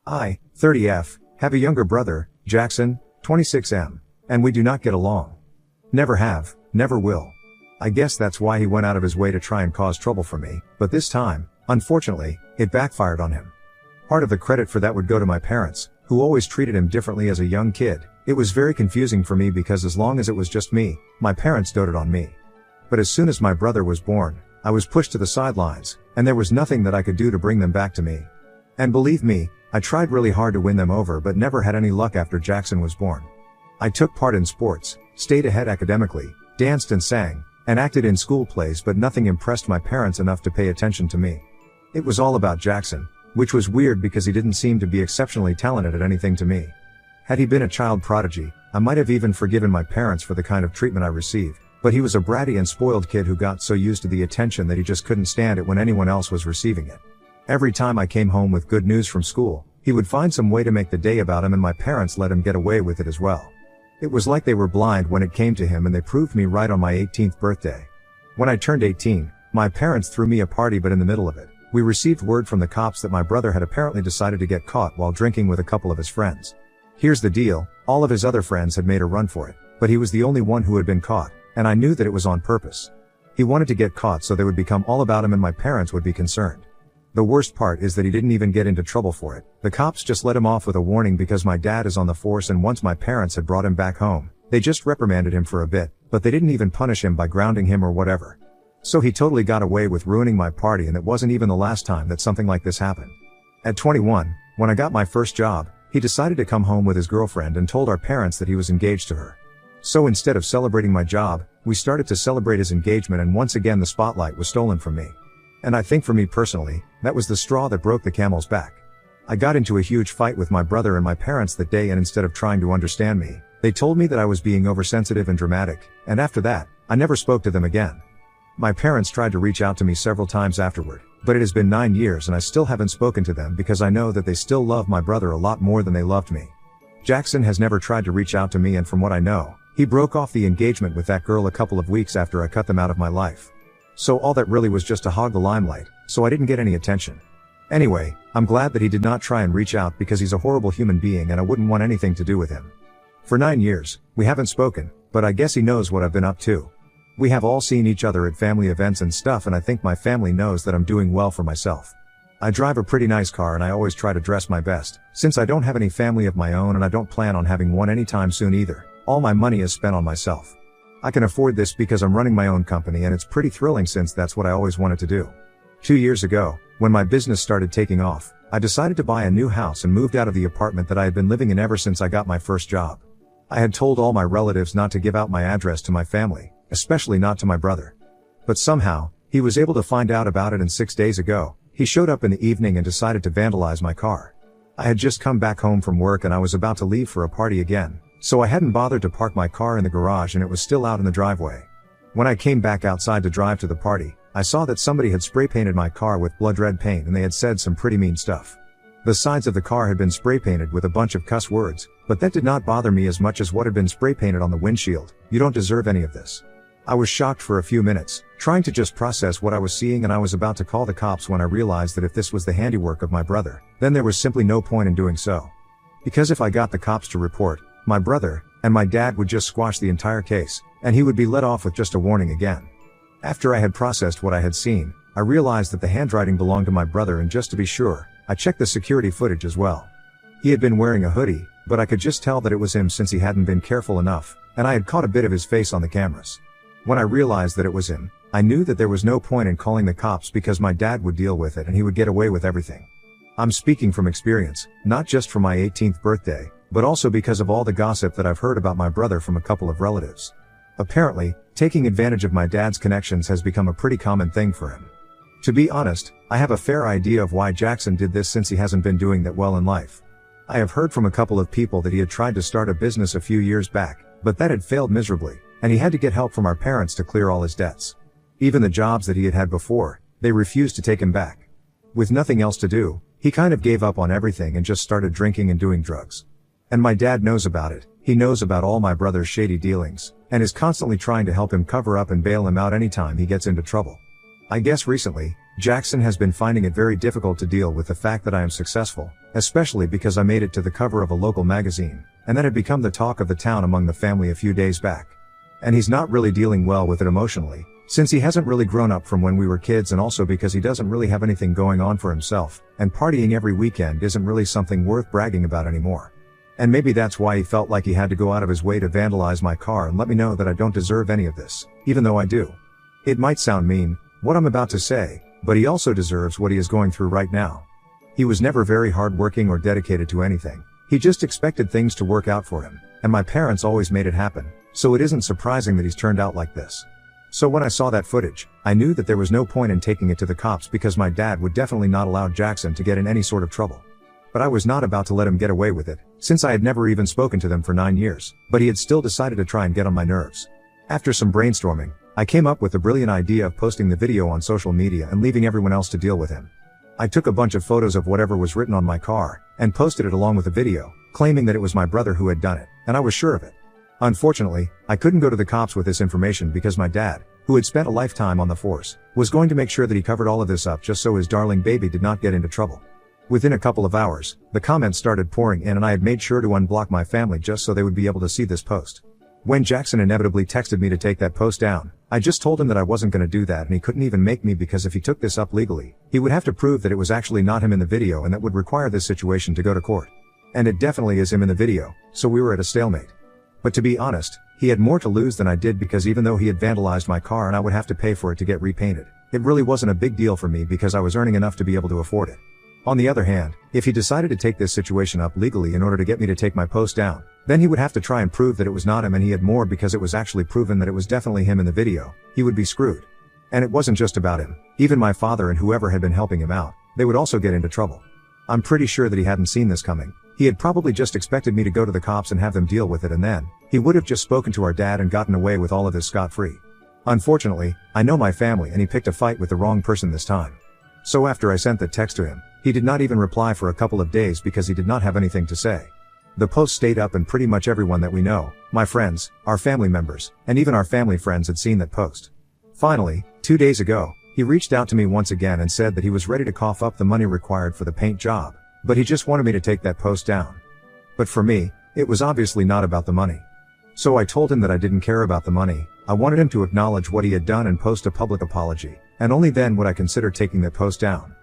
I, 30F, have a younger brother, Jackson, 26M, and we do not get along. Never have, never will. I guess that's why he went out of his way to try and cause trouble for me, but this time, unfortunately, it backfired on him. Part of the credit for that would go to my parents, who always treated him differently as a young kid. It was very confusing for me because as long as it was just me, my parents doted on me. But as soon as my brother was born, I was pushed to the sidelines, and there was nothing that I could do to bring them back to me. And believe me, I tried really hard to win them over but never had any luck after Jackson was born. I took part in sports, stayed ahead academically, danced and sang, and acted in school plays, but nothing impressed my parents enough to pay attention to me. It was all about Jackson, which was weird because he didn't seem to be exceptionally talented at anything to me. Had he been a child prodigy, I might have even forgiven my parents for the kind of treatment I received, but he was a bratty and spoiled kid who got so used to the attention that he just couldn't stand it when anyone else was receiving it. Every time I came home with good news from school, he would find some way to make the day about him, and my parents let him get away with it as well. It was like they were blind when it came to him, and they proved me right on my 18th birthday. When I turned 18, my parents threw me a party, but in the middle of it, we received word from the cops that my brother had apparently decided to get caught while drinking with a couple of his friends. Here's the deal, all of his other friends had made a run for it, but he was the only one who had been caught, and I knew that it was on purpose. He wanted to get caught so they would become all about him and my parents would be concerned. The worst part is that he didn't even get into trouble for it. The cops just let him off with a warning because my dad is on the force, and once my parents had brought him back home, they just reprimanded him for a bit, but they didn't even punish him by grounding him or whatever. So he totally got away with ruining my party, and it wasn't even the last time that something like this happened. At 21, when I got my first job, he decided to come home with his girlfriend and told our parents that he was engaged to her. So instead of celebrating my job, we started to celebrate his engagement, and once again the spotlight was stolen from me. And I think for me personally, that was the straw that broke the camel's back. I got into a huge fight with my brother and my parents that day, and instead of trying to understand me, they told me that I was being oversensitive and dramatic, and after that, I never spoke to them again. My parents tried to reach out to me several times afterward, but it has been 9 years and I still haven't spoken to them because I know that they still love my brother a lot more than they loved me. Jackson has never tried to reach out to me, and from what I know, he broke off the engagement with that girl a couple of weeks after I cut them out of my life. So all that really was just to hog the limelight, so I didn't get any attention. Anyway, I'm glad that he did not try and reach out because he's a horrible human being and I wouldn't want anything to do with him. For 9 years, we haven't spoken, but I guess he knows what I've been up to. We have all seen each other at family events and stuff, and I think my family knows that I'm doing well for myself. I drive a pretty nice car and I always try to dress my best, since I don't have any family of my own and I don't plan on having one anytime soon either. All my money is spent on myself. I can afford this because I'm running my own company, and it's pretty thrilling since that's what I always wanted to do. 2 years ago, when my business started taking off, I decided to buy a new house and moved out of the apartment that I had been living in ever since I got my first job. I had told all my relatives not to give out my address to my family, especially not to my brother. But somehow, he was able to find out about it, and 6 days ago, he showed up in the evening and decided to vandalize my car. I had just come back home from work and I was about to leave for a party again, so I hadn't bothered to park my car in the garage and it was still out in the driveway. When I came back outside to drive to the party, I saw that somebody had spray painted my car with blood red paint, and they had said some pretty mean stuff. The sides of the car had been spray painted with a bunch of cuss words, but that did not bother me as much as what had been spray painted on the windshield. "You don't deserve any of this." I was shocked for a few minutes, trying to just process what I was seeing, and I was about to call the cops when I realized that if this was the handiwork of my brother, then there was simply no point in doing so. Because if I got the cops to report, my brother and my dad would just squash the entire case, and he would be let off with just a warning again. After I had processed what I had seen, I realized that the handwriting belonged to my brother, and just to be sure, I checked the security footage as well. He had been wearing a hoodie, but I could just tell that it was him since he hadn't been careful enough, and I had caught a bit of his face on the cameras. When I realized that it was him, I knew that there was no point in calling the cops because my dad would deal with it and he would get away with everything. I'm speaking from experience, not just for my 18th birthday, but also because of all the gossip that I've heard about my brother from a couple of relatives. Apparently, taking advantage of my dad's connections has become a pretty common thing for him. To be honest, I have a fair idea of why Jackson did this since he hasn't been doing that well in life. I have heard from a couple of people that he had tried to start a business a few years back, but that had failed miserably, and he had to get help from our parents to clear all his debts. Even the jobs that he had had before, they refused to take him back. With nothing else to do, he kind of gave up on everything and just started drinking and doing drugs. And my dad knows about it. He knows about all my brother's shady dealings, and is constantly trying to help him cover up and bail him out anytime he gets into trouble. I guess recently, Jackson has been finding it very difficult to deal with the fact that I am successful, especially because I made it to the cover of a local magazine, and that had become the talk of the town among the family a few days back. And he's not really dealing well with it emotionally, since he hasn't really grown up from when we were kids, and also because he doesn't really have anything going on for himself, and partying every weekend isn't really something worth bragging about anymore. And maybe that's why he felt like he had to go out of his way to vandalize my car and let me know that I don't deserve any of this, even though I do. It might sound mean, what I'm about to say, but he also deserves what he is going through right now. He was never very hardworking or dedicated to anything. He just expected things to work out for him, and my parents always made it happen, so it isn't surprising that he's turned out like this. So when I saw that footage, I knew that there was no point in taking it to the cops because my dad would definitely not allow Jackson to get in any sort of trouble. But I was not about to let him get away with it, since I had never even spoken to them for 9 years, but he had still decided to try and get on my nerves. After some brainstorming, I came up with the brilliant idea of posting the video on social media and leaving everyone else to deal with him. I took a bunch of photos of whatever was written on my car, and posted it along with the video, claiming that it was my brother who had done it, and I was sure of it. Unfortunately, I couldn't go to the cops with this information because my dad, who had spent a lifetime on the force, was going to make sure that he covered all of this up just so his darling baby did not get into trouble. Within a couple of hours, the comments started pouring in, and I had made sure to unblock my family just so they would be able to see this post. When Jackson inevitably texted me to take that post down, I just told him that I wasn't going to do that, and he couldn't even make me, because if he took this up legally, he would have to prove that it was actually not him in the video, and that would require this situation to go to court. And it definitely is him in the video, so we were at a stalemate. But to be honest, he had more to lose than I did, because even though he had vandalized my car and I would have to pay for it to get repainted, it really wasn't a big deal for me because I was earning enough to be able to afford it. On the other hand, if he decided to take this situation up legally in order to get me to take my post down, then he would have to try and prove that it was not him, and he had more, because it was actually proven that it was definitely him in the video. He would be screwed. And it wasn't just about him. Even my father and whoever had been helping him out, they would also get into trouble. I'm pretty sure that he hadn't seen this coming. He had probably just expected me to go to the cops and have them deal with it, and then he would have just spoken to our dad and gotten away with all of this scot-free. Unfortunately, I know my family, and he picked a fight with the wrong person this time. So after I sent the text to him, he did not even reply for a couple of days because he did not have anything to say. The post stayed up, and pretty much everyone that we know, my friends, our family members, and even our family friends, had seen that post. Finally, 2 days ago, he reached out to me once again and said that he was ready to cough up the money required for the paint job, but he just wanted me to take that post down. But for me, it was obviously not about the money. So I told him that I didn't care about the money. I wanted him to acknowledge what he had done and post a public apology, and only then would I consider taking that post down.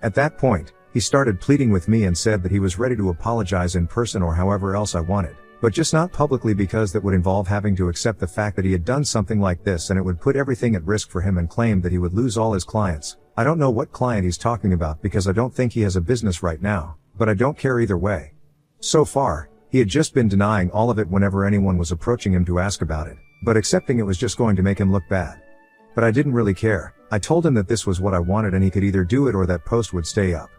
At that point, he started pleading with me and said that he was ready to apologize in person or however else I wanted, but just not publicly, because that would involve having to accept the fact that he had done something like this, and it would put everything at risk for him, and claimed that he would lose all his clients. I don't know what client he's talking about, because I don't think he has a business right now, but I don't care either way. So far, he had just been denying all of it whenever anyone was approaching him to ask about it, but accepting it was just going to make him look bad. But I didn't really care. I told him that this was what I wanted, and he could either do it or that post would stay up.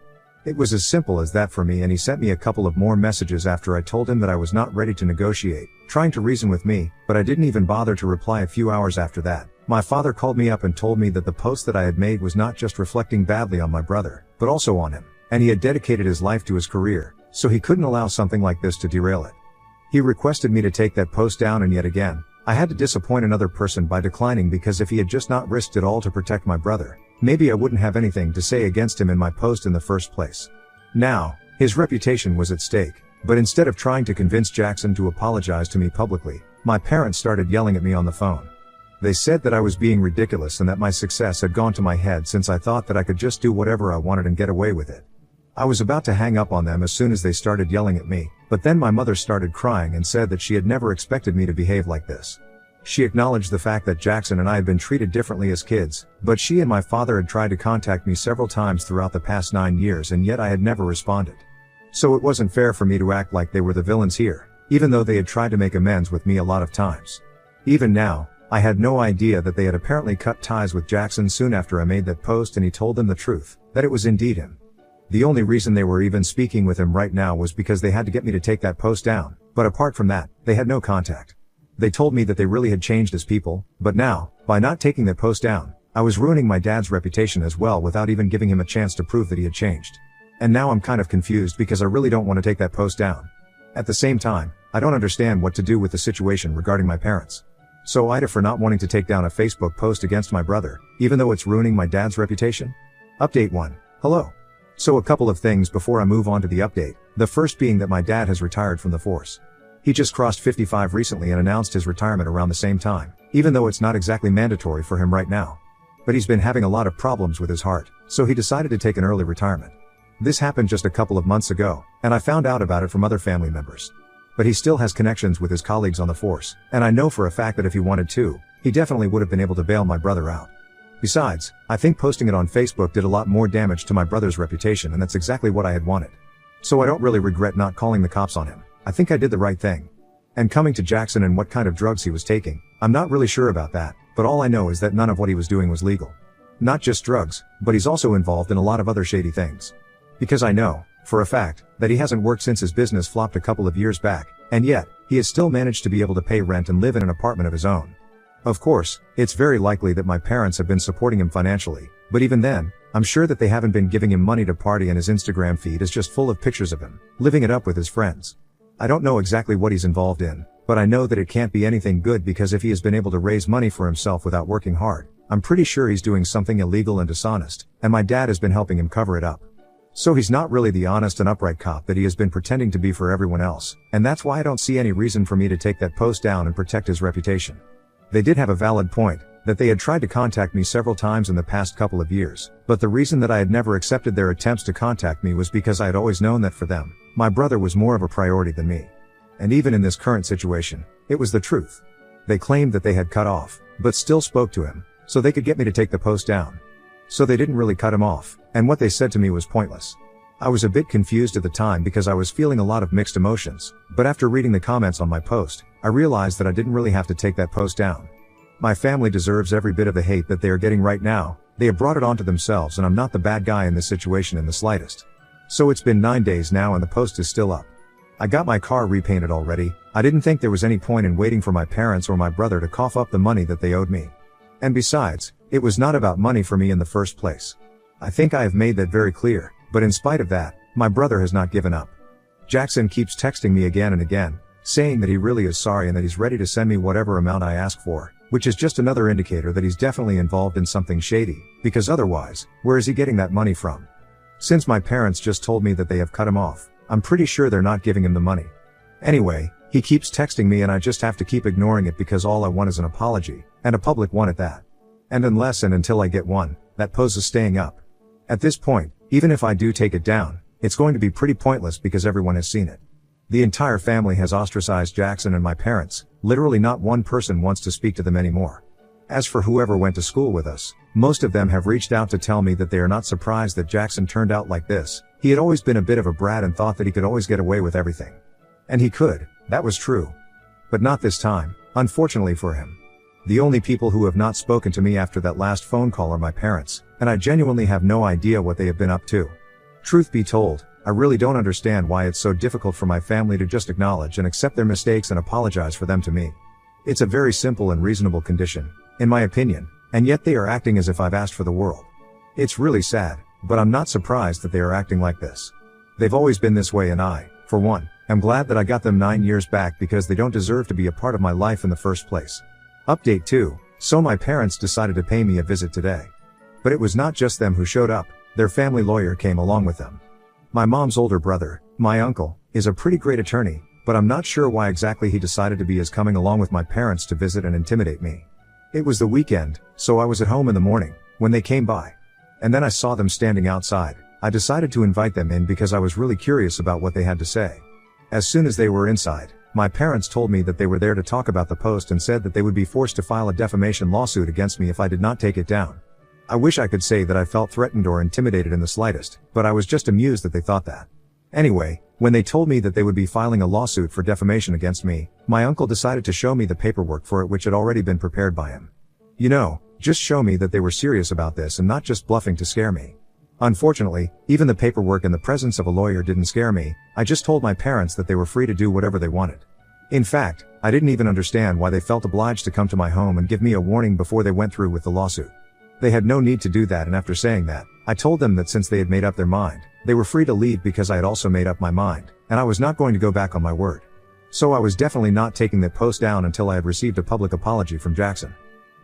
It was as simple as that for me, and he sent me a couple of more messages after I told him that I was not ready to negotiate, trying to reason with me, but I didn't even bother to reply. A few hours after that, my father called me up and told me that the post that I had made was not just reflecting badly on my brother, but also on him, and he had dedicated his life to his career, so he couldn't allow something like this to derail it. He requested me to take that post down, and yet again, I had to disappoint another person by declining, because if he had just not risked it all to protect my brother, maybe I wouldn't have anything to say against him in my post in the first place. Now, his reputation was at stake, but instead of trying to convince Jackson to apologize to me publicly, my parents started yelling at me on the phone. They said that I was being ridiculous and that my success had gone to my head, since I thought that I could just do whatever I wanted and get away with it. I was about to hang up on them as soon as they started yelling at me, but then my mother started crying and said that she had never expected me to behave like this. She acknowledged the fact that Jackson and I had been treated differently as kids, but she and my father had tried to contact me several times throughout the past 9 years, and yet I had never responded. So it wasn't fair for me to act like they were the villains here, even though they had tried to make amends with me a lot of times. Even now, I had no idea that they had apparently cut ties with Jackson soon after I made that post and he told them the truth, that it was indeed him. The only reason they were even speaking with him right now was because they had to get me to take that post down, but apart from that, they had no contact. They told me that they really had changed as people, but now, by not taking that post down, I was ruining my dad's reputation as well without even giving him a chance to prove that he had changed. And now I'm kind of confused because I really don't want to take that post down. At the same time, I don't understand what to do with the situation regarding my parents. So either for not wanting to take down a Facebook post against my brother, even though it's ruining my dad's reputation, Update 1. Hello. So a couple of things before I move on to the update, the first being that my dad has retired from the force. He just crossed 55 recently and announced his retirement around the same time, even though it's not exactly mandatory for him right now. But he's been having a lot of problems with his heart, so he decided to take an early retirement. This happened just a couple of months ago, and I found out about it from other family members. But he still has connections with his colleagues on the force, and I know for a fact that if he wanted to, he definitely would have been able to bail my brother out. Besides, I think posting it on Facebook did a lot more damage to my brother's reputation, and that's exactly what I had wanted. So I don't really regret not calling the cops on him. I think I did the right thing. And coming to Jackson and what kind of drugs he was taking, I'm not really sure about that, but all I know is that none of what he was doing was legal. Not just drugs, but he's also involved in a lot of other shady things. Because I know, for a fact, that he hasn't worked since his business flopped a couple of years back, and yet, he has still managed to be able to pay rent and live in an apartment of his own. Of course, it's very likely that my parents have been supporting him financially, but even then, I'm sure that they haven't been giving him money to party, and his Instagram feed is just full of pictures of him, living it up with his friends. I don't know exactly what he's involved in, but I know that it can't be anything good, because if he has been able to raise money for himself without working hard, I'm pretty sure he's doing something illegal and dishonest, and my dad has been helping him cover it up. So he's not really the honest and upright cop that he has been pretending to be for everyone else, and that's why I don't see any reason for me to take that post down and protect his reputation. They did have a valid point, that they had tried to contact me several times in the past couple of years, but the reason that I had never accepted their attempts to contact me was because I had always known that for them, my brother was more of a priority than me. And even in this current situation, it was the truth. They claimed that they had cut off, but still spoke to him, so they could get me to take the post down. So they didn't really cut him off, and what they said to me was pointless. I was a bit confused at the time because I was feeling a lot of mixed emotions, but after reading the comments on my post, I realized that I didn't really have to take that post down. My family deserves every bit of the hate that they are getting right now. They have brought it onto themselves, and I'm not the bad guy in this situation in the slightest. So it's been 9 days now and the post is still up. I got my car repainted already. I didn't think there was any point in waiting for my parents or my brother to cough up the money that they owed me. And besides, it was not about money for me in the first place. I think I have made that very clear, but in spite of that, my brother has not given up. Jackson keeps texting me again and again, saying that he really is sorry and that he's ready to send me whatever amount I ask for, which is just another indicator that he's definitely involved in something shady, because otherwise, where is he getting that money from? Since my parents just told me that they have cut him off, I'm pretty sure they're not giving him the money. Anyway, he keeps texting me and I just have to keep ignoring it because all I want is an apology, and a public one at that. And unless and until I get one, that post is staying up. At this point, even if I do take it down, it's going to be pretty pointless because everyone has seen it. The entire family has ostracized Jackson and my parents, literally not one person wants to speak to them anymore. As for whoever went to school with us, most of them have reached out to tell me that they are not surprised that Jackson turned out like this. He had always been a bit of a brat and thought that he could always get away with everything. And he could, that was true. But not this time, unfortunately for him. The only people who have not spoken to me after that last phone call are my parents, and I genuinely have no idea what they have been up to. Truth be told, I really don't understand why it's so difficult for my family to just acknowledge and accept their mistakes and apologize for them to me. It's a very simple and reasonable condition, in my opinion, and yet they are acting as if I've asked for the world. It's really sad, but I'm not surprised that they are acting like this. They've always been this way, and I, for one, am glad that I got them 9 years back because they don't deserve to be a part of my life in the first place. Update 2. So my parents decided to pay me a visit today. But it was not just them who showed up, their family lawyer came along with them. My mom's older brother, my uncle, is a pretty great attorney, but I'm not sure why exactly he decided to be as coming along with my parents to visit and intimidate me. It was the weekend, so I was at home in the morning, when they came by. And then I saw them standing outside. I decided to invite them in because I was really curious about what they had to say. As soon as they were inside, my parents told me that they were there to talk about the post and said that they would be forced to file a defamation lawsuit against me if I did not take it down. I wish I could say that I felt threatened or intimidated in the slightest, but I was just amused that they thought that. Anyway, when they told me that they would be filing a lawsuit for defamation against me, my uncle decided to show me the paperwork for it, which had already been prepared by him. You know, just show me that they were serious about this and not just bluffing to scare me. Unfortunately, even the paperwork in the presence of a lawyer didn't scare me. I just told my parents that they were free to do whatever they wanted. In fact, I didn't even understand why they felt obliged to come to my home and give me a warning before they went through with the lawsuit. They had no need to do that, and after saying that, I told them that since they had made up their mind, they were free to leave because I had also made up my mind, and I was not going to go back on my word. So I was definitely not taking that post down until I had received a public apology from Jackson.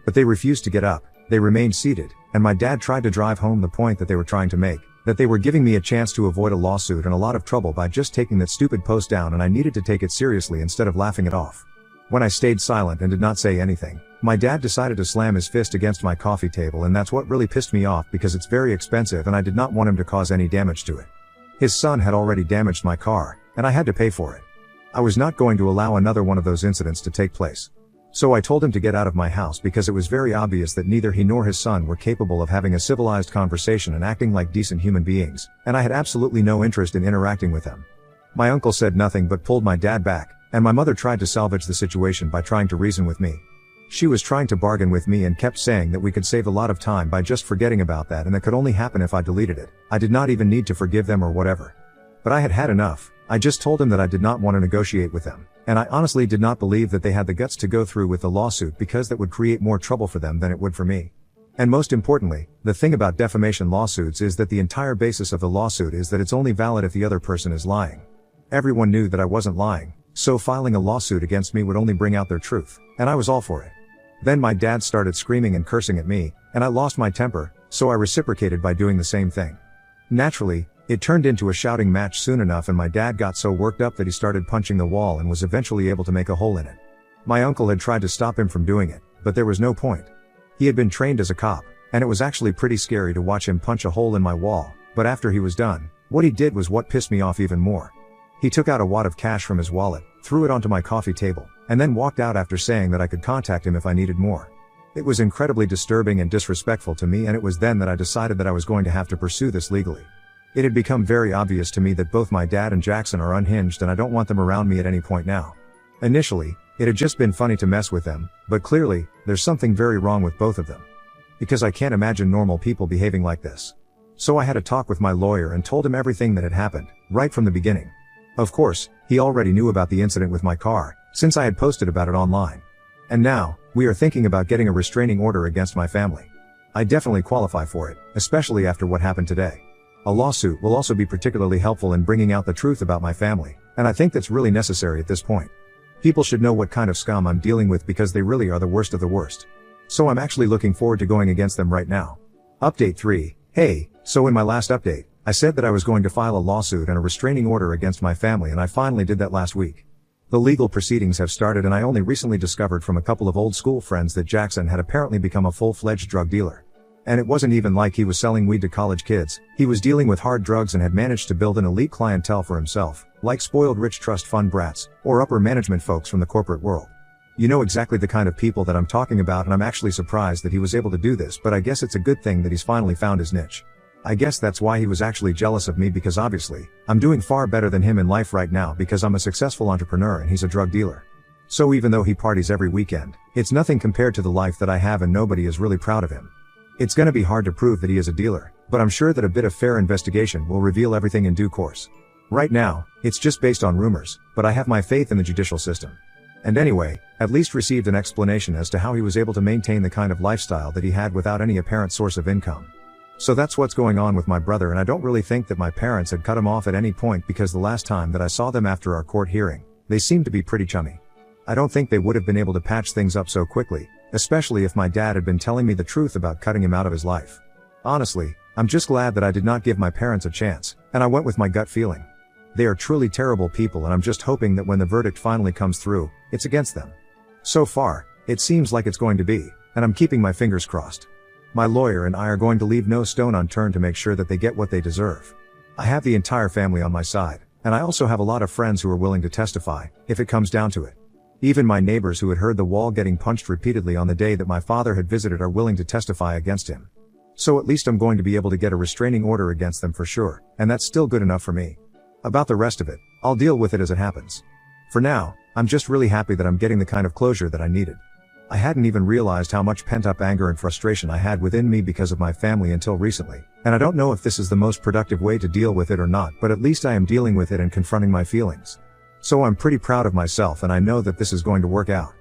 But they refused to get up, they remained seated, and my dad tried to drive home the point that they were trying to make, that they were giving me a chance to avoid a lawsuit and a lot of trouble by just taking that stupid post down, and I needed to take it seriously instead of laughing it off. When I stayed silent and did not say anything, my dad decided to slam his fist against my coffee table, and that's what really pissed me off because it's very expensive and I did not want him to cause any damage to it. His son had already damaged my car, and I had to pay for it. I was not going to allow another one of those incidents to take place. So I told him to get out of my house because it was very obvious that neither he nor his son were capable of having a civilized conversation and acting like decent human beings, and I had absolutely no interest in interacting with them. My uncle said nothing but pulled my dad back, and my mother tried to salvage the situation by trying to reason with me. She was trying to bargain with me and kept saying that we could save a lot of time by just forgetting about that, and that could only happen if I deleted it. I did not even need to forgive them or whatever. But I had had enough. I just told him that I did not want to negotiate with them, and I honestly did not believe that they had the guts to go through with the lawsuit because that would create more trouble for them than it would for me. And most importantly, the thing about defamation lawsuits is that the entire basis of the lawsuit is that it's only valid if the other person is lying. Everyone knew that I wasn't lying, so filing a lawsuit against me would only bring out their truth, and I was all for it. Then my dad started screaming and cursing at me, and I lost my temper, so I reciprocated by doing the same thing. Naturally, it turned into a shouting match soon enough, and my dad got so worked up that he started punching the wall and was eventually able to make a hole in it. My uncle had tried to stop him from doing it, but there was no point. He had been trained as a cop, and it was actually pretty scary to watch him punch a hole in my wall, but after he was done, what he did was what pissed me off even more. He took out a wad of cash from his wallet, threw it onto my coffee table, and then walked out after saying that I could contact him if I needed more. It was incredibly disturbing and disrespectful to me, and it was then that I decided that I was going to have to pursue this legally. It had become very obvious to me that both my dad and Jackson are unhinged, and I don't want them around me at any point now. Initially, it had just been funny to mess with them, but clearly, there's something very wrong with both of them. Because I can't imagine normal people behaving like this. So I had a talk with my lawyer and told him everything that had happened, right from the beginning. Of course, he already knew about the incident with my car, since I had posted about it online. And now, we are thinking about getting a restraining order against my family. I definitely qualify for it, especially after what happened today. A lawsuit will also be particularly helpful in bringing out the truth about my family, and I think that's really necessary at this point. People should know what kind of scum I'm dealing with because they really are the worst of the worst. So I'm actually looking forward to going against them right now. Update 3. Hey, so in my last update, I said that I was going to file a lawsuit and a restraining order against my family, and I finally did that last week. The legal proceedings have started, and I only recently discovered from a couple of old school friends that Jackson had apparently become a full-fledged drug dealer. And it wasn't even like he was selling weed to college kids. He was dealing with hard drugs and had managed to build an elite clientele for himself, like spoiled rich trust fund brats, or upper management folks from the corporate world. You know exactly the kind of people that I'm talking about, and I'm actually surprised that he was able to do this, but I guess it's a good thing that he's finally found his niche. I guess that's why he was actually jealous of me, because obviously, I'm doing far better than him in life right now because I'm a successful entrepreneur and he's a drug dealer. So even though he parties every weekend, it's nothing compared to the life that I have, and nobody is really proud of him. It's gonna be hard to prove that he is a dealer, but I'm sure that a bit of fair investigation will reveal everything in due course. Right now, it's just based on rumors, but I have my faith in the judicial system. And anyway, at least received an explanation as to how he was able to maintain the kind of lifestyle that he had without any apparent source of income. So that's what's going on with my brother, and I don't really think that my parents had cut him off at any point, because the last time that I saw them after our court hearing, they seemed to be pretty chummy. I don't think they would have been able to patch things up so quickly, especially if my dad had been telling me the truth about cutting him out of his life. Honestly, I'm just glad that I did not give my parents a chance, and I went with my gut feeling. They are truly terrible people, and I'm just hoping that when the verdict finally comes through, it's against them. So far, it seems like it's going to be, and I'm keeping my fingers crossed. My lawyer and I are going to leave no stone unturned to make sure that they get what they deserve. I have the entire family on my side, and I also have a lot of friends who are willing to testify, if it comes down to it. Even my neighbors who had heard the wall getting punched repeatedly on the day that my father had visited are willing to testify against him. So at least I'm going to be able to get a restraining order against them for sure, and that's still good enough for me. About the rest of it, I'll deal with it as it happens. For now, I'm just really happy that I'm getting the kind of closure that I needed. I hadn't even realized how much pent-up anger and frustration I had within me because of my family until recently, and I don't know if this is the most productive way to deal with it or not, but at least I am dealing with it and confronting my feelings. So I'm pretty proud of myself, and I know that this is going to work out.